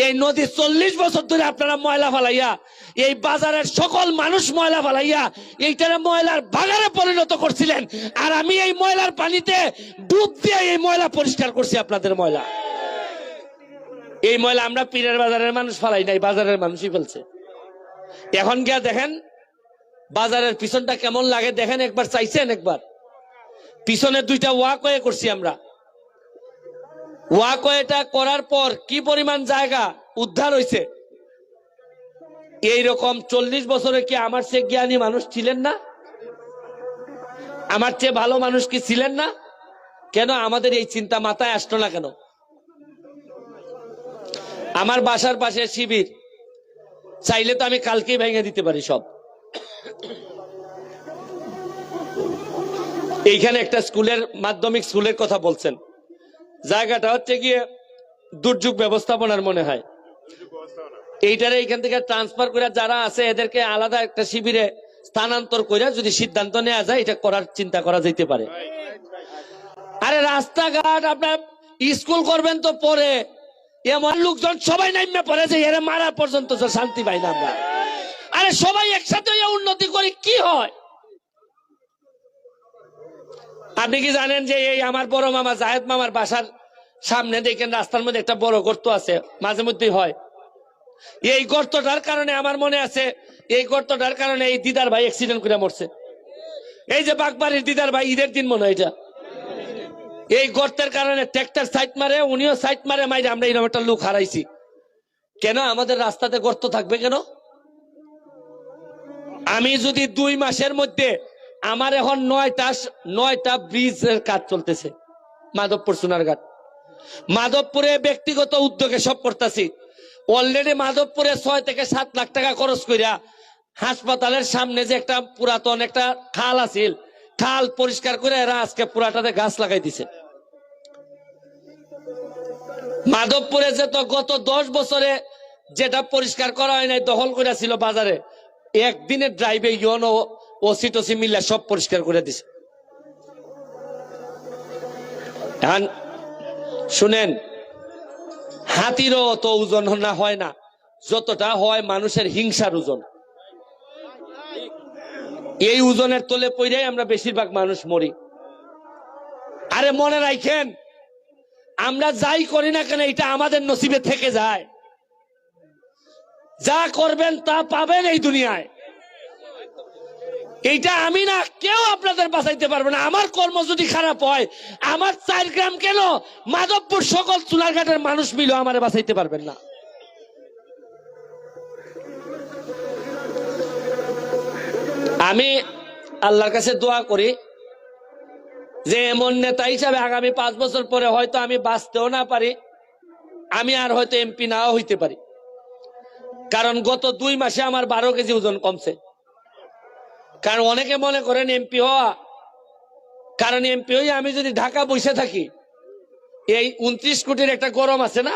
এই নদী 40 বছর ধরে আপনারা ময়লা ফালাইয়া, এই বাজারের সকল মানুষ ময়লা ফালাইয়া এইটারে ময়লার বাগানে পরিণত করছিলেন। আর আমি এই ময়লার পানিতে ডুব দিয়ে এই ময়লা পরিষ্কার করছি। আপনাদের ময়লা, এই ময়লা আমরা পীরের বাজারের মানুষ ফালাই নাই, বাজারের মানুষই ফেলছে। এখন গিয়া দেখেন বাজারের পিছনটা কেমন লাগে, দেখেন একবার। চাইছেন একবার? পিছনে 2টা ওয়াকওয়ে করছি আমরা। ওয়াকওয়েটা করার পর কি পরিমাণ জায়গা উদ্ধার হয়েছে। এইরকম 40 বছরে কি আমার চেয়ে জ্ঞানী মানুষ ছিলেন না? আমার চেয়ে ভালো মানুষ কি ছিলেন না? কেন আমাদের এই চিন্তা মাথায় আসতো না কেন? আমার বাসার পাশে শিবির, চাইলে তো আমি কালকেই ভেঙে দিতে পারি সব। এইখানে একটা স্কুলের, মাধ্যমিক স্কুলের কথা বলছেন। জায়গাটা হচ্ছে গিয়ে দুর্যোগ ব্যবস্থাপনার মনে হয়। এইটারে এইখান থেকে ট্রান্সফার করে যারা আছে এদেরকে আলাদা একটা শিবিরে স্থানান্তর করে যদি সিদ্ধান্ত নেওয়া যায়, এটা করার চিন্তা করা যেতে পারে। আরে রাস্তাঘাট আপনার স্কুল করবেন তো পরে, এমন লোকজন সবাই নামে পড়ে যে এরা মারা পর্যন্ত শান্তি পাই না আমরা। আরে সবাই একসাথে উন্নতি করে কি হয়? আপনি কি জানেন যে এই আমার বড় মামা জাহেদ মামার বাসার সামনে দেখেন রাস্তার মধ্যে একটা বড় গর্ত আছে, মাঝে মধ্যেই হয়। এই গর্তটার কারণে আমার মনে আছে, এই গর্তটার কারণে এই দিদার ভাই অ্যাক্সিডেন্ট করে মরছে। এই যে বাগবাড়ির দিদার ভাই, ঈদের দিন মনে হয় এটা, এই গর্তের কারণে ট্রাক্টর সাইড মারে, উনিও সাইড মারে, মাইরে আমরা এরকম একটা লোক হারাইছি। কেন আমাদের রাস্তাতে গর্ত থাকবে কেন? আমি যদি 2 মাসের মধ্যে, আমার এখন 9টা ব্রিজের কাজ চলতেছে মাধবপুর সোনারঘাট। মাধবপুরে ব্যক্তিগত উদ্যোগে সব করতেছি। অলরেডি মাধবপুরে 6 থেকে 7 লাখ টাকা খরচ করিয়া হাসপাতালের সামনে যে একটা পুরাতন একটা খাল আছিল, খাল পরিষ্কার করে এরা আজকে পুরাটাতে গাছ লাগাই দিছে। মাধবপুরে যে তো গত 10 বছরে যেটা পরিষ্কার করা হয় নাই, দখল করে ছিল বাজারে, একদিনের ড্রাইভে ইউনো ওসি টসি মিল্লা সব পরিষ্কার করে দিছে। এখন শুনেন, হাতিরও তো ওজন না হয় না যতটা হয় মানুষের হিংসার ওজন। এই ওজনের তলে পড়েই আমরা বেশিরভাগ মানুষ মরি। আরে মনে রাখেন, আমরা যাই করি না কেন এটা আমাদের নসিবে থেকে যায়। যা করবেন তা পাবেন এই দুনিয়ায়। এইটা আমি না, কেউ আপনাদের বাঁচাইতে পারবে না। আমার কর্ম যদি খারাপ হয়, আমার 4 গ্রাম কেন মাধবপুর সকল সোনারঘাটের মানুষ মিলে আমার বাঁচাইতে পারবেন না। আমি আল্লাহর কাছে দোয়া করি যে এমন নেতা হিসাবে আগামী 5 বছর পরে হয়তো আমি বাঁচতেও না পারি, আমি আর হয়তো এমপি নাও হইতে পারি। কারণ গত 2 মাসে আমার 12 কেজি ওজন কমছে। কারণ অনেকে মনে করেন এমপি হওয়া, কারণ এমপি হয়ে আমি যদি ঢাকা বসে থাকি, এই 29 কোটির একটা গরম আছে না,